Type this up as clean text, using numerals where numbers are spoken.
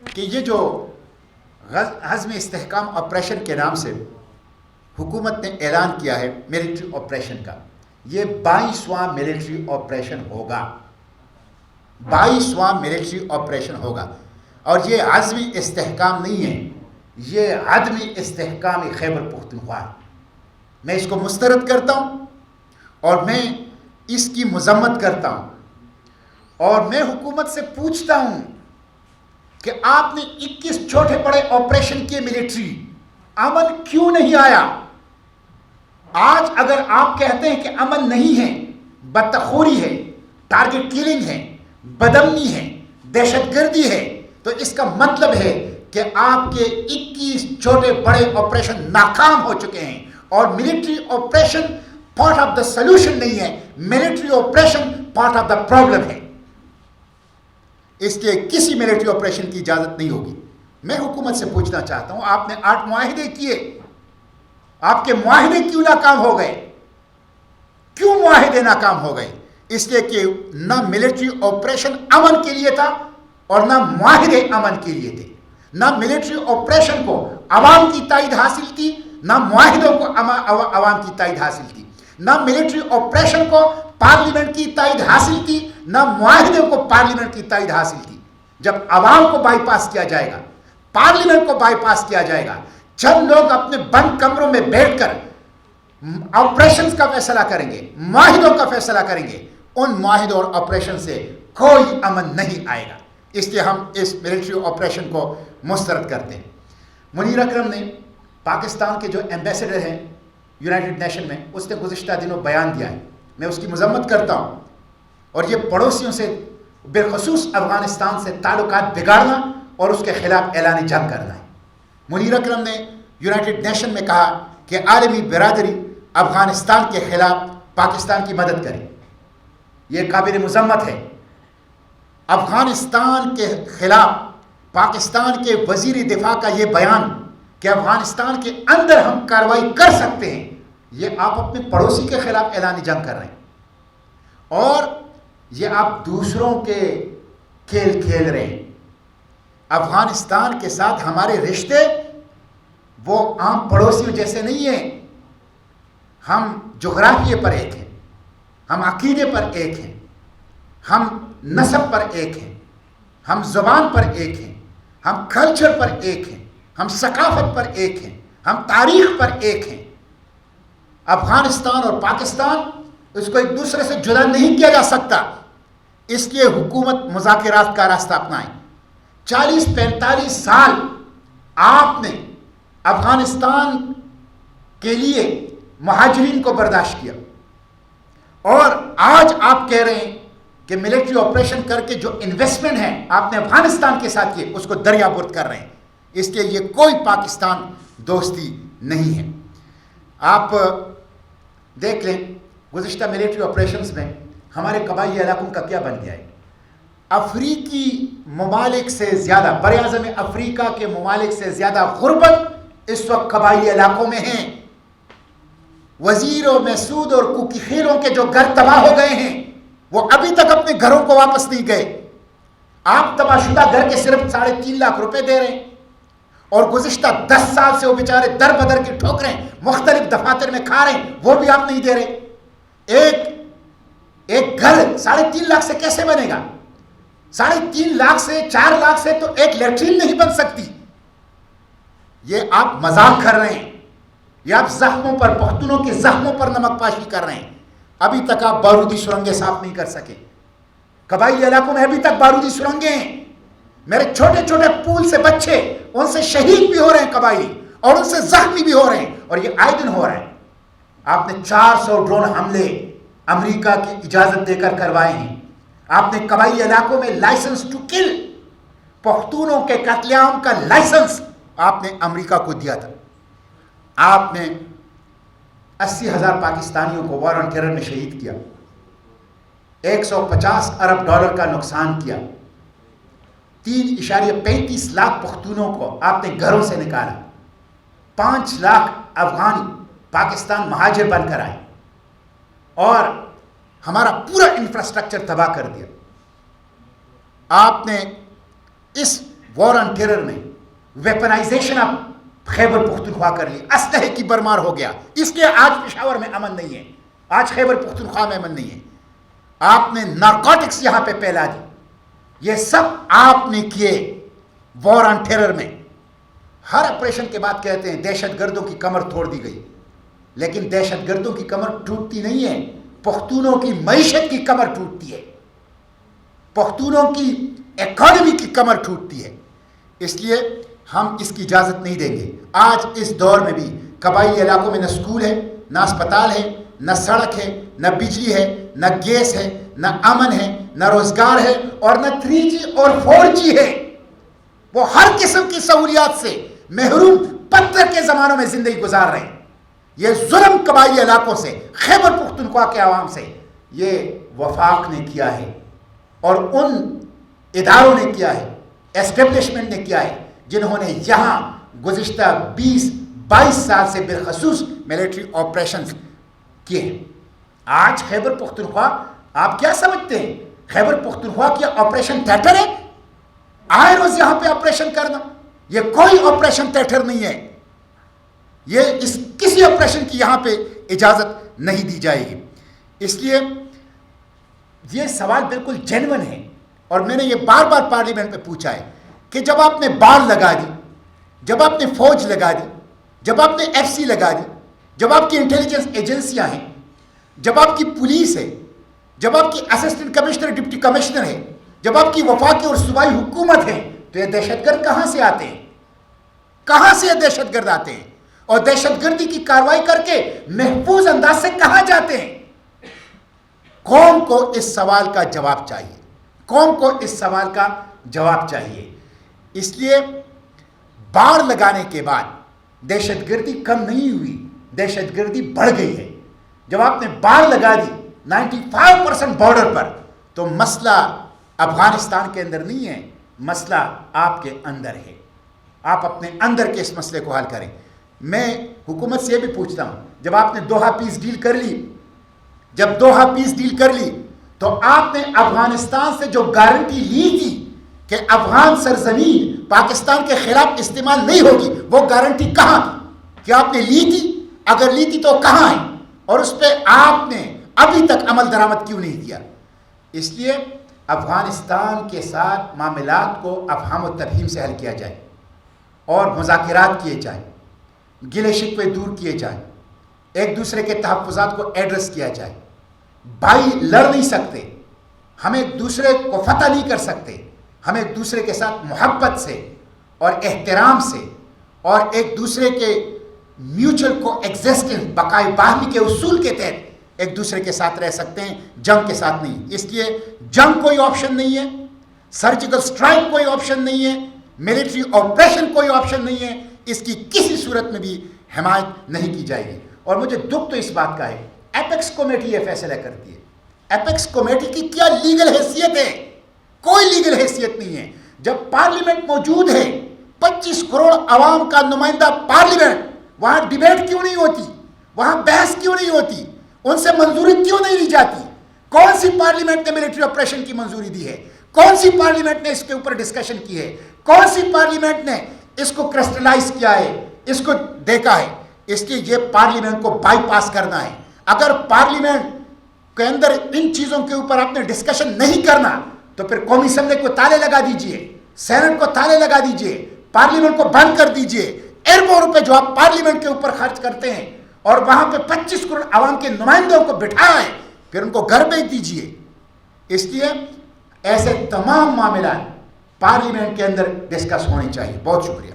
کہ یہ جو عزم استحکام آپریشن کے نام سے حکومت نے اعلان کیا ہے ملٹری آپریشن کا، یہ 22واں ملٹری آپریشن ہوگا، 22واں ملٹری آپریشن ہوگا، اور یہ عزم استحکام نہیں ہے، یہ عدم استحکام خیبر پختونخوا ہے۔ میں اس کو مسترد کرتا ہوں اور میں اس کی مذمت کرتا ہوں، اور میں حکومت سے پوچھتا ہوں کہ آپ نے 21 چھوٹے بڑے آپریشن کیے ملٹری، امن کیوں نہیں آیا؟ آج اگر آپ کہتے ہیں کہ امن نہیں ہے، بدتخوری ہے، ٹارگٹ کلنگ ہے، بدامنی ہے، دہشت گردی ہے، تو اس کا مطلب ہے کہ آپ کے 21 چھوٹے بڑے آپریشن ناکام ہو چکے ہیں، اور military operation part of the solution نہیں ہے، military operation part of the problem ہے۔ اس لیے کسی ملٹری آپریشن کی اجازت نہیں ہوگی۔ میں حکومت سے پوچھنا چاہتا ہوں، آپ نے 8 معاہدے کیے، آپ کے معاہدے کیوں ناکام ہو گئے؟ کیوں معاہدے ناکام ہو گئے؟ اس لیے کہ نہ ملٹری آپریشن امن کے لیے تھا اور نہ معاہدے امن کے لیے تھے۔ نہ ملٹری آپریشن کو عوام کی تائید حاصل تھی، نہ معاہدوں کو عوام کی تائید حاصل تھی۔ نہ ملٹری آپریشن کو پارلیمنٹ کی تائید حاصل تھی، نہ معاہدوں کو پارلیمنٹ کی تائید حاصل تھی۔ جب عوام کو بائی پاس کیا جائے گا، پارلیمنٹ کو بائی پاس کیا جائے گا، چند لوگ اپنے بند کمروں میں بیٹھ کر آپریشنز کا فیصلہ کریں گے، معاہدوں کا فیصلہ کریں گے، ان معاہدوں اور آپریشن سے کوئی امن نہیں آئے گا۔ اس لیے ہم اس ملٹری آپریشن کو مسترد کرتے ہیں۔ منیر اکرم نے، پاکستان کے جو ایمبیسڈر ہیں یونائٹڈ نیشن میں، اس نے گزشتہ دنوں بیان دیا ہے، میں اس کی مذمت کرتا ہوں، اور یہ پڑوسیوں سے بالخصوص افغانستان سے تعلقات بگاڑنا اور اس کے خلاف اعلان جنگ کرنا ہے۔ منیر اکرم نے یونائٹڈ نیشن میں کہا کہ عالمی برادری افغانستان کے خلاف پاکستان کی مدد کرے، یہ قابل مذمت ہے۔ افغانستان کے خلاف پاکستان کے وزیر دفاع کا یہ بیان کہ افغانستان کے اندر ہم کارروائی کر سکتے ہیں، یہ آپ اپنے پڑوسی کے خلاف اعلان جنگ کر رہے ہیں، اور یہ آپ دوسروں کے کھیل کھیل رہے ہیں۔ افغانستان کے ساتھ ہمارے رشتے وہ عام پڑوسیوں جیسے نہیں ہیں، ہم جغرافیے پر ایک ہیں، ہم عقیدے پر ایک ہیں، ہم نسب پر ایک ہیں، ہم زبان پر ایک ہیں، ہم کلچر پر ایک ہیں، ہم ثقافت پر ایک ہیں، ہم تاریخ پر ایک ہیں۔ افغانستان اور پاکستان، اس کو ایک دوسرے سے جدا نہیں کیا جا سکتا، اس لیے حکومت مذاکرات کا راستہ اپنائے۔ 40-45 سال آپ نے افغانستان کے لیے مہاجرین کو برداشت کیا، اور آج آپ کہہ رہے ہیں کہ ملٹری آپریشن کر کے جو انویسٹمنٹ ہے آپ نے افغانستان کے ساتھ کی، اس کو دریا برد کر رہے ہیں۔ اس لیے یہ کوئی پاکستان دوستی نہیں ہے۔ آپ دیکھ لیں گزشتہ ملٹری آپریشنز میں ہمارے قبائلی علاقوں کا کیا بن گیا ہے۔ افریقی ممالک سے زیادہ، براعظم افریقہ کے ممالک سے زیادہ غربت اس وقت قبائلی علاقوں میں ہیں۔ وزیر و محسود اور کوکی خیلوں کے جو گھر تباہ ہو گئے ہیں، وہ ابھی تک اپنے گھروں کو واپس نہیں گئے۔ آپ تباہ شدہ گھر کے صرف 3.5 لاکھ روپے دے رہے ہیں، اور گزشتہ 10 سال سے وہ بیچارے در بدر کی ٹھوکریں مختلف دفاتر میں کھا رہے ہیں، وہ بھی آپ نہیں دے رہے۔ ایک گھر 3.5 لاکھ سے کیسے بنے گا؟ 3.5 لاکھ سے 4 لاکھ سے تو ایک لیٹرین نہیں بن سکتی۔ یہ آپ مذاق کر رہے ہیں، یہ آپ زخموں پر، پختونوں کے زخموں پر نمک پاشی کر رہے ہیں۔ ابھی تک آپ بارودی سرنگیں صاف نہیں کر سکے۔ قبائلی علاقوں میں ابھی تک بارودی سرنگیں ہیں۔ میرے چھوٹے چھوٹے پول سے بچے، ان سے شہید بھی ہو رہے ہیں قبائلی، اور ان سے زخمی بھی ہو رہے ہیں، اور یہ آئے دن ہو رہا ہے۔ آپ نے 400 ڈرون حملے امریکہ کی اجازت دے کر کروائے ہیں۔ آپ نے قبائلی علاقوں میں لائسنس ٹو کل، پختونوں کے قتل عام کا لائسنس آپ نے امریکہ کو دیا تھا۔ آپ نے 80,000 پاکستانیوں کو وار آن ٹیرر میں شہید کیا، 150 ارب ڈالر کا نقصان کیا، 3.35 لاکھ پختونوں کو آپ نے گھروں سے نکالا، 5 لاکھ افغانی پاکستان مہاجر بن کر آئے، اور ہمارا پورا انفراسٹرکچر تباہ کر دیا۔ آپ نے اس وار آن ٹیرر میں ویپنائزیشن آف خیبر پختونخوا کر لی, اسلحے کی برمار ہو گیا, اس لیے آج پشاور میں امن نہیں ہے, آج خیبر پختونخوا میں امن نہیں ہے. آپ نے نارکوٹکس یہاں پہ پھیلا دی, یہ سب آپ نے کیے وار آن ٹیرر میں. ہر آپریشن کے بعد کہتے ہیں دہشت گردوں کی کمر توڑ دی گئی, لیکن دہشت گردوں کی کمر ٹوٹتی نہیں ہے, پختونوں کی معیشت کی کمر ٹوٹتی ہے, پختونوں کی اکانومی کی کمر ٹوٹتی ہے. اس لیے ہم اس کی اجازت نہیں دیں گے. آج اس دور میں بھی قبائلی علاقوں میں نہ اسکول ہے, نہ اسپتال ہے, نہ سڑک ہے, نہ بجلی ہے, نہ گیس ہے, نہ امن ہے, نہ روزگار ہے, اور نہ 3G اور 4G ہے. وہ ہر قسم کی سہولیات سے محروم پتھر کے زمانوں میں زندگی گزار رہے ہیں. یہ ظلم قبائلی علاقوں سے, خیبر پختونخوا کے عوام سے یہ وفاق نے کیا ہے, اور ان اداروں نے کیا ہے, اسٹیبلشمنٹ نے کیا ہے, جنہوں نے یہاں گزشتہ 20-22 سال سے بالخصوص ملٹری آپریشنز کیے ہیں. آج خیبر پختونخوا آپ کیا سمجھتے ہیں؟ خیبر پختونخوا کی آپریشن تھیٹر ہے؟ آئے روز یہاں پہ آپریشن کرنا, یہ کوئی آپریشن تھیٹر نہیں ہے. یہ کسی آپریشن کی یہاں پہ اجازت نہیں دی جائے گی. اس لیے یہ سوال بالکل جینون ہے, اور میں نے یہ بار بار پارلیمنٹ میں پوچھا ہے کہ جب آپ نے بار لگا دی, جب آپ نے فوج لگا دی, جب آپ نے FC لگا دی, جب آپ کی انٹیلیجنس ایجنسیاں ہیں, جب آپ کی پولیس ہے, جب آپ کی اسسٹنٹ کمشنر ڈپٹی کمشنر ہے, جب آپ کی وفاقی اور صوبائی حکومت ہے, تو یہ دہشت گرد کہاں سے آتے ہیں؟ کہاں سے یہ دہشت گرد آتے ہیں؟ اور دہشت گردی کی کارروائی کر کے محفوظ انداز سے کہاں جاتے ہیں؟ قوم کو اس سوال کا جواب چاہیے, قوم کو اس سوال کا جواب چاہیے. اس لیے بار لگانے کے بعد دہشت گردی کم نہیں ہوئی, دہشت گردی بڑھ گئی ہے. جب آپ نے بار لگا دی 95% بارڈر پر, تو مسئلہ افغانستان کے اندر نہیں ہے, مسئلہ آپ کے اندر ہے. آپ اپنے اندر کے اس مسئلے کو حل کریں. میں حکومت سے یہ بھی پوچھتا ہوں, جب آپ نے دوحہ پیس ڈیل کر لی, جب دوحہ پیس ڈیل کر لی, تو آپ نے افغانستان سے جو گارنٹی لی تھی کہ افغان سرزمین پاکستان کے خلاف استعمال نہیں ہوگی, وہ گارنٹی کہاں تھی؟ کیا آپ نے لی تھی؟ اگر لی تھی تو کہاں ہے؟ اور اس پہ آپ نے ابھی تک عمل درآمد کیوں نہیں کیا؟ اس لیے افغانستان کے ساتھ معاملات کو افہام و تفہیم سے حل کیا جائے, اور مذاکرات کیے جائیں, گلے شکوے دور کیے جائیں, ایک دوسرے کے تحفظات کو ایڈریس کیا جائے. بھائی لڑ نہیں سکتے, ہم ایک دوسرے کو فتح نہیں کر سکتے, ہم ایک دوسرے کے ساتھ محبت سے اور احترام سے اور ایک دوسرے کے میوچل کو ایگزسٹنس بقائے باہمی کے اصول کے تحت ایک دوسرے کے ساتھ رہ سکتے ہیں, جنگ کے ساتھ نہیں. اس لیے جنگ کوئی آپشن نہیں ہے, سرجیکل سٹرائک کوئی آپشن نہیں ہے, ملٹری آپریشن کوئی آپشن نہیں ہے, اس کی کسی صورت میں بھی حمایت نہیں کی جائے گی. اور مجھے دکھ تو اس بات کا ہے, ایپیکس کمیٹی یہ فیصلہ کرتی ہے. ایپیکس کمیٹی کی کیا لیگل حیثیت ہے؟ کوئی لیگل حیثیت نہیں ہے. جب پارلیمنٹ موجود ہے, 25 کروڑ عوام کا نمائندہ پارلیمنٹ, وہاں ڈیبیٹ کیوں نہیں ہوتی؟ وہاں بحث کیوں نہیں ہوتی؟ ان سے منظوری کیوں نہیں لی جاتی؟ کون سی پارلیمنٹ نے ملٹری آپریشن کی منظوری دی ہے؟ کون سی پارلیمنٹ نے اس کے اوپر ڈسکشن کی ہے؟ کون سی پارلیمنٹ نے اس کو کرسٹلائز کیا ہے, اس کو دیکھا ہے؟ اس لیے یہ پارلیمنٹ کو بائی پاس کرنا ہے. اگر پارلیمنٹ کے اندر ان چیزوں کے اوپر آپ نے ڈسکشن نہیں کرنا, تو پھر قومی اسمبلی کو تالے لگا دیجئے, سینٹ کو تالے لگا دیجئے, پارلیمنٹ کو بند کر دیجئے. اربوں روپے جو آپ پارلیمنٹ کے اوپر خرچ کرتے ہیں, اور وہاں پہ 25 کروڑ عوام کے نمائندوں کو بٹھائیں, پھر ان کو گھر بھیج دیجئے. اس لیے ایسے تمام معاملات پارلیمنٹ کے اندر ڈسکس ہونے چاہیے. بہت شکریہ.